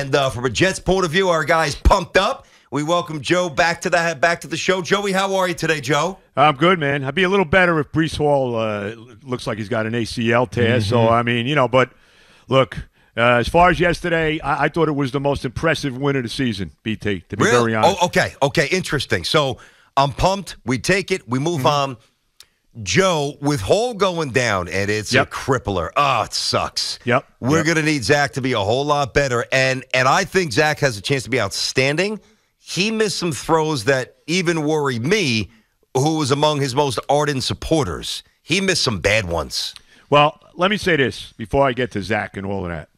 And from a Jets point of view, our guys pumped up. We welcome Joe back to the show. Joey, how are you today, Joe? I'm good, man. I'd be a little better if Breece Hall looks like he's got an ACL tear. Mm-hmm. So, I mean, but look, as far as yesterday, I thought it was the most impressive win of the season, BT, to be very honest. Oh, okay, interesting. So I'm pumped. We take it. We move on. Joe, with Hall going down, and it's a crippler. Oh, it sucks. Yep. We're going to need Zach to be a whole lot better. And I think Zach has a chance to be outstanding. He missed some throws that even worry me, who was among his most ardent supporters. He missed some bad ones. Well, let me say this before I get to Zach and all of that.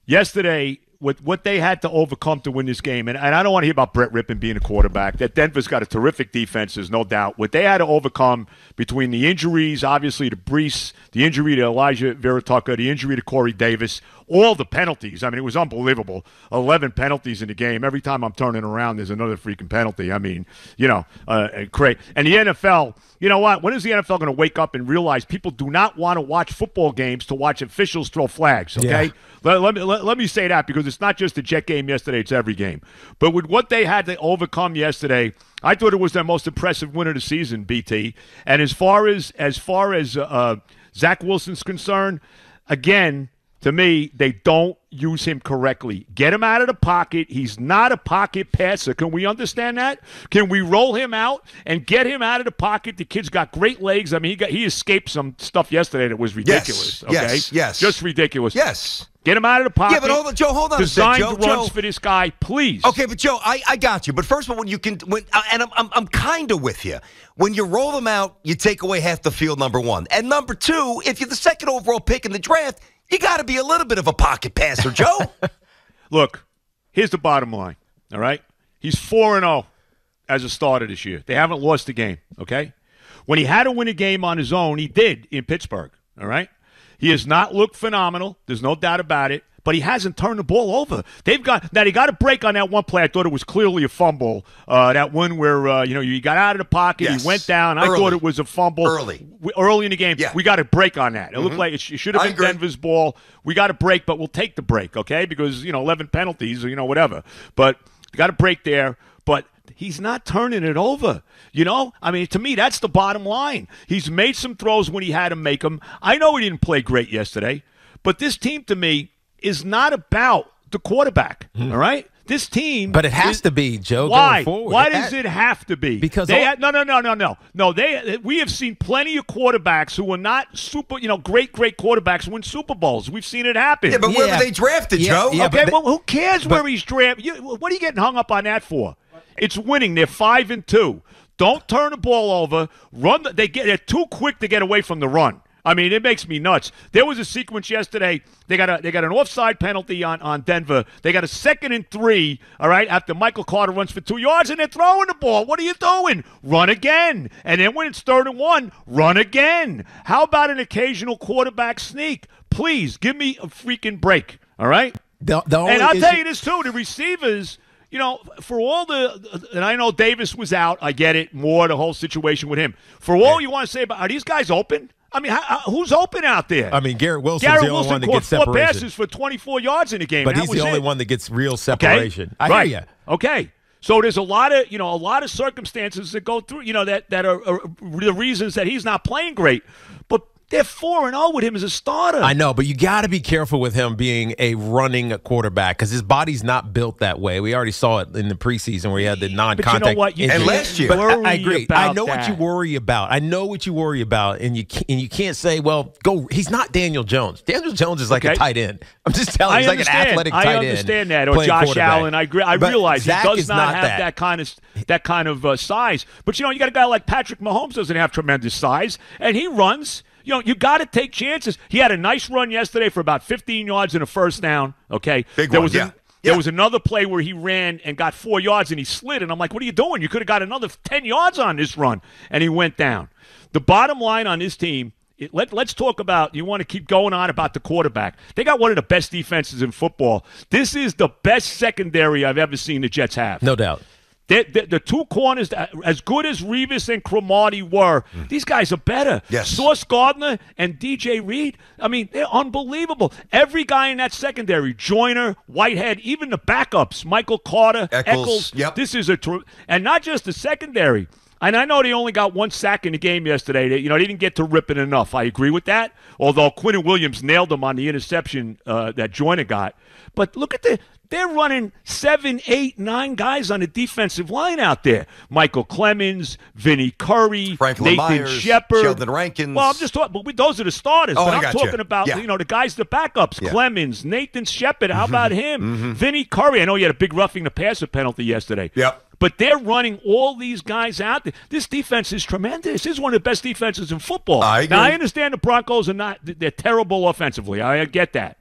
Yesterday, with what they had to overcome to win this game, and I don't want to hear about Brett Rippon being a quarterback. That Denver's got a terrific defense, there's no doubt. What they had to overcome between the injuries, obviously to Breece, the injury to Elijah Vera-Tucker, the injury to Corey Davis, all the penalties. I mean, it was unbelievable. 11 penalties in the game. Every time I'm turning around, there's another freaking penalty. I mean, great. And the NFL, you know what? When is the NFL going to wake up and realize people do not want to watch football games to watch officials throw flags, okay? Yeah. Let me say that because it's not just the Jet game yesterday, it's every game. But with what they had to overcome yesterday, I thought it was their most impressive win of the season, BT. And as far as Zach Wilson's concerned, again, to me, they don't use him correctly. Get him out of the pocket. He's not a pocket passer. Can we understand that? Can we roll him out and get him out of the pocket? The kid's got great legs. I mean, he escaped some stuff yesterday that was ridiculous. Yes. Just ridiculous. Yes. Get him out of the pocket. Yeah, but hold on Designed a sec, runs for this guy, please. Okay, but Joe, I got you. But first of all, I'm kind of with you. When you roll them out, you take away half the field, number one. And number two, if you're the second overall pick in the draft, you got to be a little bit of a pocket passer, Joe. Look, here's the bottom line, all right? He's 4-0 as a starter this year. They haven't lost a game, okay? When he had to win a game on his own, he did in Pittsburgh, all right? He has not looked phenomenal. There's no doubt about it. But he hasn't turned the ball over. He got a break on that one play. I thought it was clearly a fumble. That one where you got out of the pocket, he went down. I thought it was a fumble early in the game. Yeah. We got a break on that. It looked like it should have been Denver's ball. We got a break, but we'll take the break, okay? Because 11 penalties, whatever. But got a break there. But he's not turning it over. I mean, to me, that's the bottom line. He's made some throws when he had to make them. I know he didn't play great yesterday, but this team, to me, is not about the quarterback, all right? This team, but it has to be, Joe. Why? Going forward. Why does it have to be? Because no. We have seen plenty of quarterbacks who are not super, great quarterbacks win Super Bowls. We've seen it happen. Yeah, but where were they drafted, Joe? Yeah, okay, well, who cares where he's drafted? What are you getting hung up on that for? It's winning. They're 5-2. Don't turn the ball over. They're too quick to get away from the run. I mean, it makes me nuts. There was a sequence yesterday. They got an offside penalty on Denver. They got a 2nd and 3, all right, after Michael Carter runs for 2 yards, and they're throwing the ball. What are you doing? Run again. And then when it's 3rd and 1, run again. How about an occasional quarterback sneak? Please, give me a freaking break, all right? And I'll tell you this, too. The receivers, for all and I know Davis was out. I get it. More the whole situation with him. For all you want to say about, are these guys open? I mean, who's open out there? I mean, Garrett Wilson's the only one that gets separation. Garrett Wilson caught 4 passes for 24 yards in the game. But he's the only one that gets real separation. Okay? I hear you. Okay. So there's a lot of circumstances that go through, that are the reasons that he's not playing great. But they're 4-0 with him as a starter. I know, but you got to be careful with him being a running quarterback because his body's not built that way. We already saw it in the preseason where he had the non-contact. But you know what? And last year, but I agree. I know what you worry about. And you can't say, well, go. He's not Daniel Jones. Daniel Jones is like a tight end. I'm just telling you, he's like an athletic tight end. I understand that. Or Josh Allen. I realize Zach he does not have that kind of size. But you got a guy like Patrick Mahomes doesn't have tremendous size, and he runs. You got to take chances. He had a nice run yesterday for about 15 yards and a first down. Okay, there was another play where he ran and got 4 yards and he slid, and I'm like, what are you doing? You could have got another 10 yards on this run, and he went down. The bottom line on this team, let's talk about, you want to keep going on about the quarterback. They got one of the best defenses in football. This is the best secondary I've ever seen the Jets have. No doubt. The two corners, as good as Revis and Cromartie were, these guys are better. Yes. Sauce Gardner and DJ Reed, I mean, they're unbelievable. Every guy in that secondary, Joyner, Whitehead, even the backups, Michael Carter, Eccles. Yep. This is and not just the secondary. And I know they only got 1 sack in the game yesterday. They didn't get to rip it enough. I agree with that. Although Quinnen Williams nailed them on the interception that Joyner got. But look at they're running 7, 8, 9 guys on the defensive line out there. Michael Clemens, Vinny Curry, Franklin Nathan Myers, Shepard, Sheldon Rankins. Well, I'm just talking, but those are the starters. Oh, but I'm talking about the guys, the backups. Clemens, Nathan Shepard. How about him? Vinny Curry. I know he had a big roughing the passer penalty yesterday. Yep. But they're running all these guys out there. This defense is tremendous. This is one of the best defenses in football. I agree. Now, I understand the Broncos they're terrible offensively. I get that.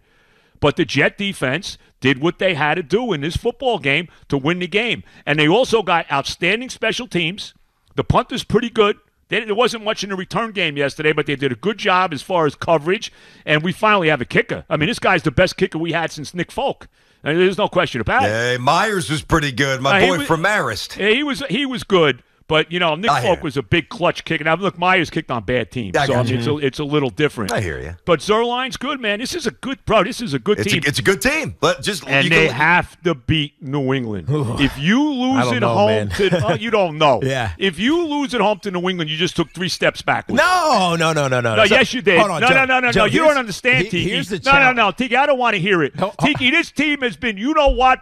But the Jet defense did what they had to do in this football game to win the game. And they also got outstanding special teams. The punter's pretty good. There wasn't much in the return game yesterday, but they did a good job as far as coverage. And we finally have a kicker. I mean, this guy's the best kicker we had since Nick Folk. I mean, there's no question about it. Hey, Myers was pretty good. My boy from Marist. Yeah, he was good. But, Nick Folk was a big clutch kicker. Now, look, Myers kicked on bad teams. It's a little different. I hear you. But Zerline's good, man. This is a good team. It's a good team. They have to beat New England. If you lose at home you don't know. Yeah. If you lose at home to New England, you just took 3 steps backwards. No. No, yes, you did. Hold on, No. You don't understand, Tiki. Here's the No, Tiki, I don't want to hear it. Tiki, this team has been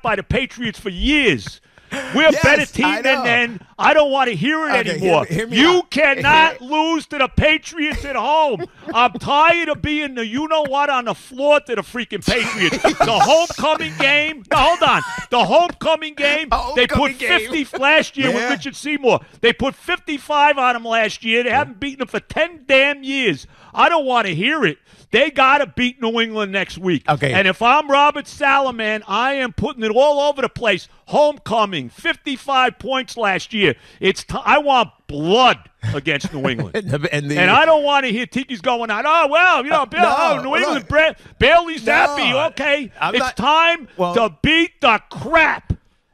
by the Patriots for years. We're a better team than them. I don't want to hear it anymore. Hear me you out. cannot lose to the Patriots at home. I'm tired of being on the floor to the freaking Patriots. The homecoming game. No, hold on. The homecoming game. They put 50 last year with Richard Seymour. They put 55 on them last year. They haven't beaten them for 10 damn years. I don't want to hear it. They got to beat New England next week. Okay. And if I'm Robert Salaman, I am putting it all over the place. Homecoming, 55 points last year. I want blood against New England. and I don't want to hear Tiki's going on, New England, Bailey's happy. Okay. It's time to beat the crap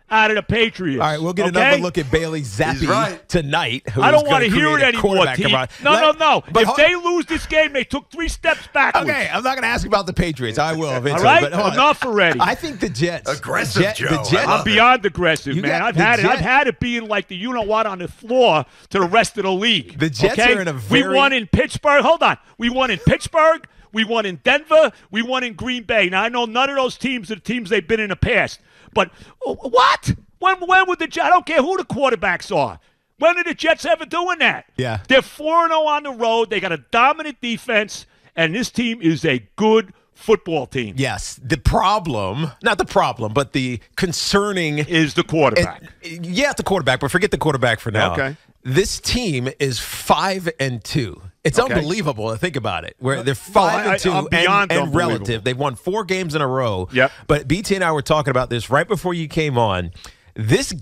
out of the Patriots. All right, we'll get another look at Bailey Zappi tonight. I don't want to hear it anymore, T. No. If they lose this game, they took 3 steps backwards. Okay, I'm not going to ask about the Patriots. I will eventually. All right? But enough already. I think the Jets. Aggressive, Joe. I'm beyond aggressive, man. I've had it being like the you-know-what on the floor to the rest of the league. The Jets are in a We won in Pittsburgh. Hold on. We won in Pittsburgh. We won in Denver. We won in Green Bay. Now, I know none of those teams are the teams they've been in the past. But what? When would the Jets? I don't care who the quarterbacks are. When are the Jets ever doing that? Yeah. They're 4-0 on the road. They got a dominant defense, and this team is a good football team. Yes. The problem, not the problem, but the concerning is the quarterback. The quarterback, but forget the quarterback for now. Okay. This team is 5-2. It's unbelievable to think about it. Where they're 5-2 and relative. They've won 4 games in a row. Yep. But BT and I were talking about this right before you came on. This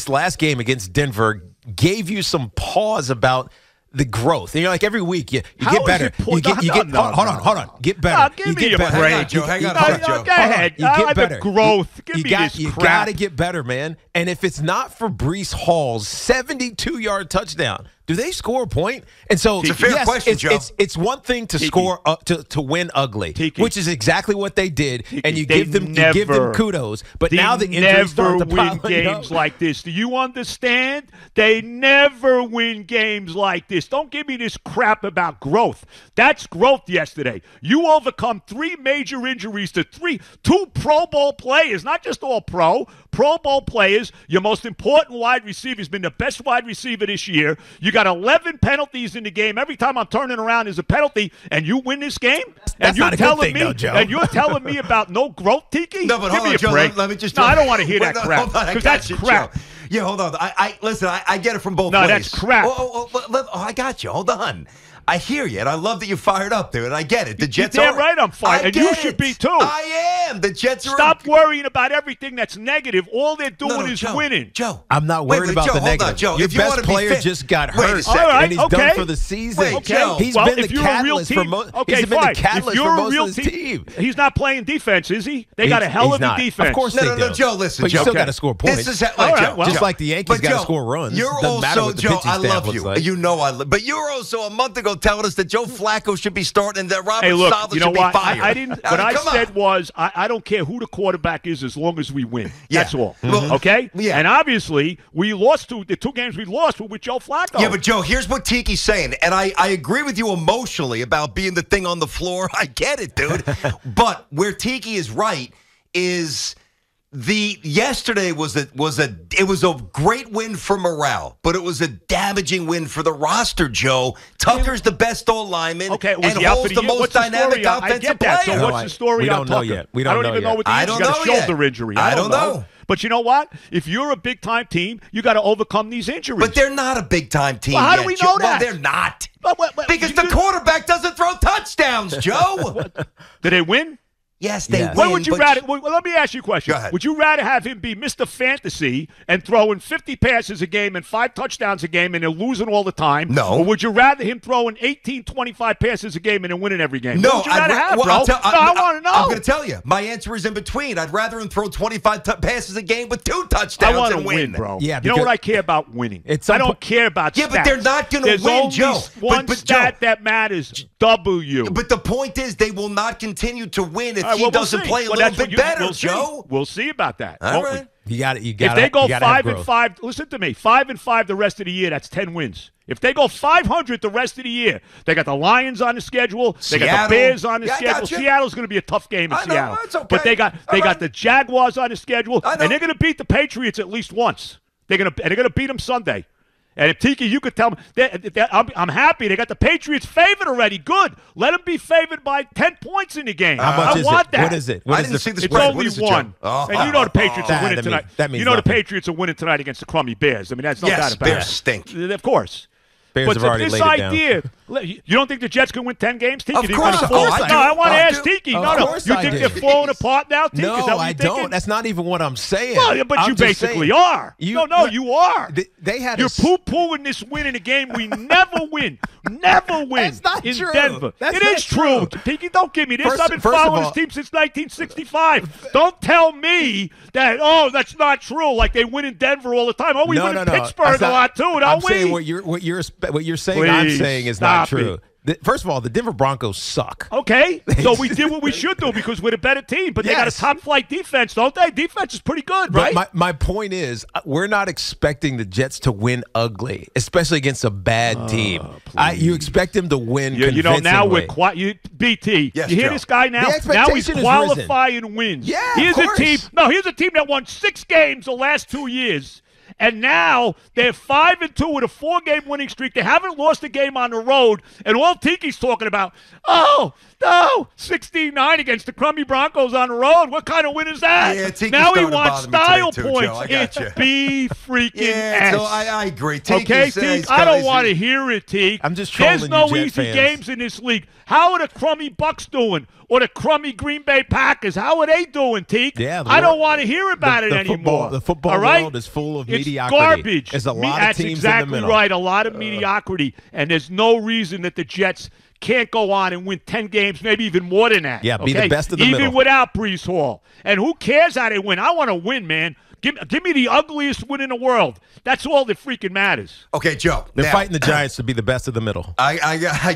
last game against Denver, gave you some pause about the growth. And you're like, every week you get better. Hold on. Get better. Give me a break. Hang on, Joe. Go ahead. You get better. The growth. Give me this You crap. got to get better, man. And if it's not for Breece Hall's 72-yard touchdown, do they score a point? And so, it's a fair question, Joe. It's one thing to score to win ugly, which is exactly what they did, and you give them kudos. But now the injuries start to pile up. They never win games like this. Do you understand? They never win games like this. Don't give me this crap about growth. That's growth yesterday. You overcome 3 major injuries to 2 Pro Bowl players, not just all Pro Bowl players. Your most important wide receiver has been the best wide receiver this year. You got 11 penalties in the game. Every time I'm turning around is a penalty, and you win this game? That's not a good thing, though, Joe. And you're telling me about no growth, Tiki? No, but Give hold me on, Joe. break. Let me just. No, I don't want to hear that crap. Because that's crap. Joe. Yeah, hold on. Listen, I get it from both ways. No, that's crap. I got you. Hold on. I hear you, and I love that you fired up, dude. I get it. The Jets You're are damn right I'm fired, and you should be too. I am. The Jets are. Stop worrying about everything that's negative. All they're doing is Joe, winning. Joe, I'm not worried about Joe, the hold negative. on, Joe, Your if you best wanna be player fit- just got Wait a hurt, second. and he's done for the season. Wait, Joe. He's Well, been the if you're a real catalyst team, for okay, he's been fine. the catalyst If you're for a most real of his team. He's not playing defense, is he? They got a hell of a not. defense. Of course No, they do. Joe, listen, but Joe. you still got to score points. This is how, All right, Joe, well, just like the Yankees got to Joe, score runs. You're Doesn't matter also, what the Joe, pitching I staff love looks you. like. You know but you're also a month ago telling us that Joe Flacco should be starting and that Robert Hey, look, Saleh you know should be what? fired. I didn't. What I said was, I don't care who the quarterback is as long as we win. Yeah. That's all. Well, Okay? yeah. And obviously, we lost the 2 games we lost were with Joe Flacco. Yeah, but Joe, here's what Tiki's saying, and I agree with you emotionally about being the thing on the floor. I get it, dude. But where Tiki is right is yesterday was a great win for morale, but it was a damaging win for the roster, Joe. Tucker's the best old lineman and holds the most dynamic offensive player. So what's the story on Tucker? Yet. I don't even know what the answer. He's got a shoulder injury. I don't know. But you know what? If you're a big-time team, you got to overcome these injuries. But they're not a big-time team Well, how yet, do we know that? Well, they're not. But Because the quarterback doesn't throw touchdowns, Joe. Did they win? Yes, they win. What would you rather? Well, let me ask you a question. Go ahead. Would you rather have him be Mr. Fantasy and throwing 50 passes a game and 5 touchdowns a game and they're losing all the time? No. Or would you rather him throwing 18, 25 passes a game and then winning every game? No, What would you rather have, bro? I want to know. I'm going to tell you. My answer is in between. I'd rather him throw 25 passes a game with 2 touchdowns I want and to win, bro. Yeah, you know what I care about? Winning. I don't care about Yeah, stats. but they're not going to win, There's Joe. only one stat that matters. W. But the point is they will not continue to win if All right, he well, doesn't we'll play a little bit better, Joe. We'll see about that. All won't we? right. You got it. If they go 5-5, listen to me. 5-5 the rest of the year, that's 10 wins. If they go 500 the rest of the year, they got the Lions on the schedule. They got the Bears on the schedule. Seattle's going to be a tough game in Seattle. It's okay. But they got the Jaguars on the schedule, and they're going to beat the Patriots at least once. They're going to beat them Sunday. And if Tiki, you could tell me, I'm happy. They got the Patriots favored already. Good. Let them be favored by 10 points in the game. How much I is want it? that. What is it? I didn't see the It's spread. only What is it, one. Joe? And you know the Patriots are winning that tonight. means You know the nothing. Patriots are winning tonight against the crummy Bears. I mean, that's no doubt about it. Bears stink. Of course. Bears But have already this laid it idea, you don't think the Jets can win 10 games, Tiki? Of Do you course. think Oh, they're I do. No, I want to I ask do. Tiki. Of No. course You I think do. they're falling apart now, Tiki? No, Is that what I you're don't. thinking? That's not even what I'm saying. Well, but I'm you just basically saying. are. You are. They had You're poo-pooing this win in a game we never win. Never win. That's not in true. Denver. That's It not is true. true. Tiki, don't give me this. First- I've been first of following all- this team since 1965. Don't tell me that, that's not true, like they win in Denver all the time. Oh, we win in Pittsburgh That's a not- lot, too, don't I'm we? saying what you're saying. Please, I'm saying is not stop true. it. First of all, the Denver Broncos suck. Okay, so we did what we should do because we're the better team. But they got a Yes. top-flight defense, don't they? Defense is pretty good, right? But my point is, we're not expecting the Jets to win ugly, especially against a bad team. You expect them to win convincingly. Now we're BT. Yes, you hear Joe. this guy now? The Now he's expectation is qualifying wins. Yeah, here's of a team. course. No, here's a team that won 6 games the last 2 years. And now they're 5-2 with a 4-game winning streak. They haven't lost a game on the road. And all Tiki's talking about, 16-9 against the crummy Broncos on the road. What kind of win is that? Yeah, Tiki's now he starting to wants bother me style today, too, points. Joe. I got It's you. B freaking Yeah, S. so I agree. Okay, Teak, I don't want to hear it, Teak. I'm just trolling There's no you, Jet easy fans. games in this league. How are the crummy Bucks doing? Or the crummy Green Bay Packers? How are they doing, Teak? Yeah, I don't want to hear about it anymore. The football all right? world is full of It's mediocrity. garbage. There's a lot of That's teams exactly in the middle. right. A lot of mediocrity. And there's no reason that the Jets can't go on and win 10 games, maybe even more than that. Yeah, be the best of the even middle. without Brees Hall. And who cares how they win? I want to win, man. Give me the ugliest win in the world. That's all that freaking matters. Okay, Joe. They're now, fighting the Giants to be the best of the middle.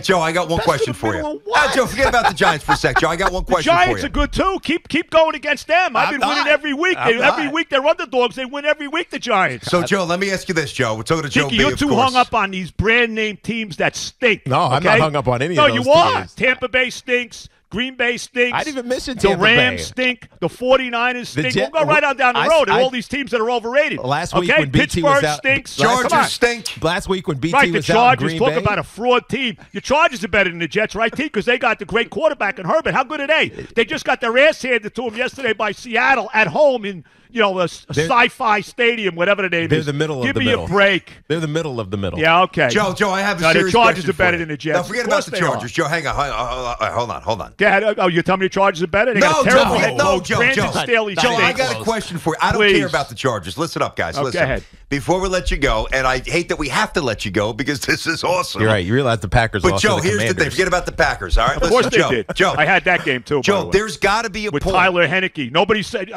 Joe, I got one question of the for you. middle of what? Joe, forget about the Giants for a sec. Joe, I got one The question for you. Giants are good too. Keep going against them. I've been winning every week. Every week they're underdogs. They win every week. The Giants. So, Joe, let me ask you this, Joe. We're talking to Joe Tiki, B, you're of too course. hung up on these brand name teams that stink. No, I'm not hung up on any of those No, you are. teams. Tampa Bay stinks. Green Bay stinks. I didn't even mention the Tampa Bay. Rams stink. The 49ers stink. Jet- We'll go right on down the I- road. And I- all these teams that are overrated. Last week okay? when BT Pittsburgh was out- stinks. Chargers Come on. stink. Last week when BT Right, the was out in Chargers, Green talk Bay, about a fraud team. Your Chargers are better than the Jets, right, T? Because they got the great quarterback in Herbert. How good are they? They just got their ass handed to them yesterday by Seattle at home in a sci-fi stadium, whatever the name They're is. the middle Give of the me middle. a break. They're the middle of the middle. Yeah, okay. Joe, I have a the serious Chargers question are better for you. than the Jets. Now, forget about the Chargers. Joe, hang on. Hold on. Oh, you're telling me the Chargers are better? They No, got a terrible Joe, head no, coach, Joe, Brandon Joe. Staley. Joe, I stinks. got a question for you. I don't Please. care about the Chargers. Listen up, guys. Okay, Listen. go ahead. Before we let you go, and I hate that we have to let you go because this is awesome. You're right. You realize the Packers But lost Joe, to the here's the thing. Commanders. Forget about the Packers, all right? Of course they did. Joe. I had that game, too, by the Joe, way. there's got to be a With point. Tyler Heineke. Nobody said,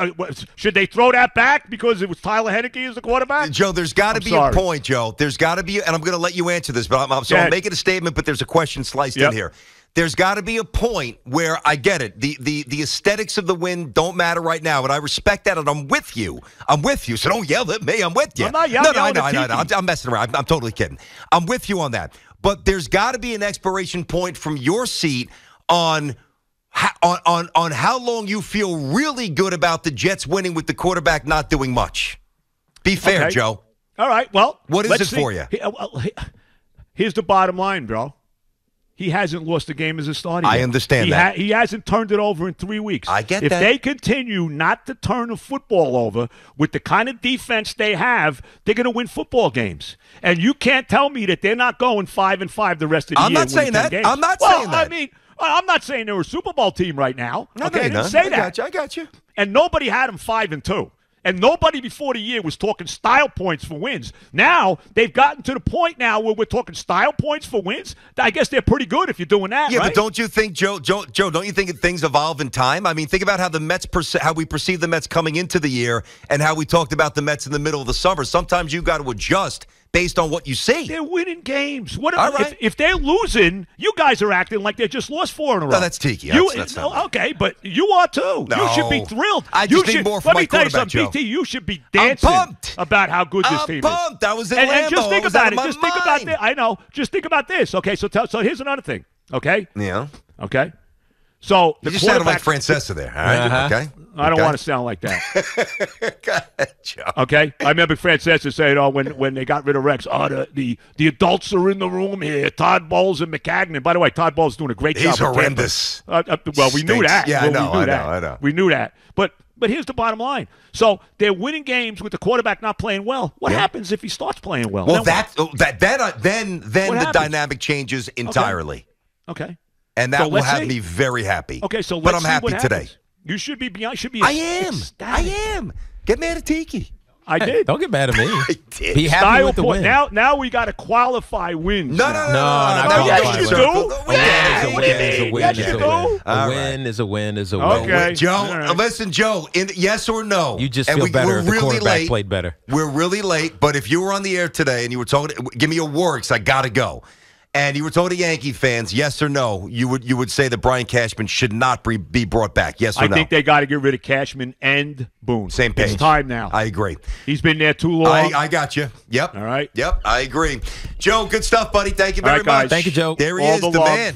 should they throw that back because it was Tyler Heineke as the quarterback? Joe, there's got to be a point, Joe. There's got to be, and I'm going to let you answer this, but I'm making a statement, but there's a question sliced in here. There's got to be a point where I get it. The aesthetics of the win don't matter right now, and I respect that, and I'm with you. So don't yell at me. I'm with you. I'm not yelling. No. I'm messing around. I'm totally kidding. I'm with you on that. But there's got to be an expiration point from your seat on how long you feel really good about the Jets winning with the quarterback not doing much. Be fair, Okay. Joe. All right, well. What is it for you? Here's the bottom line, bro. He hasn't lost a game as a starter yet. I understand that. He hasn't turned it over in 3 weeks. I get if that. If they continue not to turn the football over with the kind of defense they have, they're going to win football games. And you can't tell me that they're not going 5-5 the rest of the year. I'm not saying that. Games. I'm not saying that. I mean, I'm not saying they're a Super Bowl team right now. No, okay, I didn't say that. I got you. And nobody had them 5-2. And nobody before the year was talking style points for wins. Now, they've gotten to the point now where we're talking style points for wins. I guess they're pretty good if you're doing that, Yeah, right? but don't you think, Joe, don't you think things evolve in time? I mean, think about how the Mets, how we perceive the Mets coming into the year and how we talked about the Mets in the middle of the summer. Sometimes you've got to adjust based on what you see. They're winning games. What All right. if they're losing, you guys are acting like they just lost 4 in a row. No, that's Tiki. That's not okay, but you are too. No. You should be thrilled. I just need more from my quarterback, Let me tell you something, Joe. BT. You should be dancing pumped. about how good this team is. I'm pumped. I was in Lambeau. And just think I was about out it. of my Just think about mind. this. I know. Just think about this. Okay, so here's another thing. Okay? Yeah. Okay? So You the just sounded like quarterback. Francesa there. All right. Okay. I don't want to sound like that. Go ahead, Joe. Okay, I remember Francesa saying, "Oh, when they got rid of Rex, the adults are in the room here. Todd Bowles and McCagnon. By the way, Todd Bowles is doing a great job. He's horrendous. Well, we knew Stinks. that. Yeah, Well, I know. We knew that. But here's the bottom line. So they're winning games with the quarterback not playing well. What happens if he starts playing well? Well, then then the happens? dynamic changes entirely, okay. and that So will let's have see. me very happy. Okay, so but let's I'm see what happy today. happens. You should be beyond. Should be. I am. ecstatic. I am. Get mad at Tiki. I did. Don't get mad at me. I did. Be happy Style with the point. win. Now we got to qualify wins. No, Yes, you do. A win is a win. Okay. Joe, All right. listen, Joe, yes or no? You just And feel better we're if the really quarterback late. played better. We're really late, but if you were on the air today and you were talking, give me a word because I got to go. And you were told to Yankee fans, yes or no, you would say that Brian Cashman should not be brought back, yes or no? I think they got to get rid of Cashman and Boone. Same page. It's time now. I agree. He's been there too long. I got you. Yep. All right. Yep, I agree. Joe, good stuff, buddy. Thank you All very right, guys. much. Thank you, Joe. There he All is, the the love. man.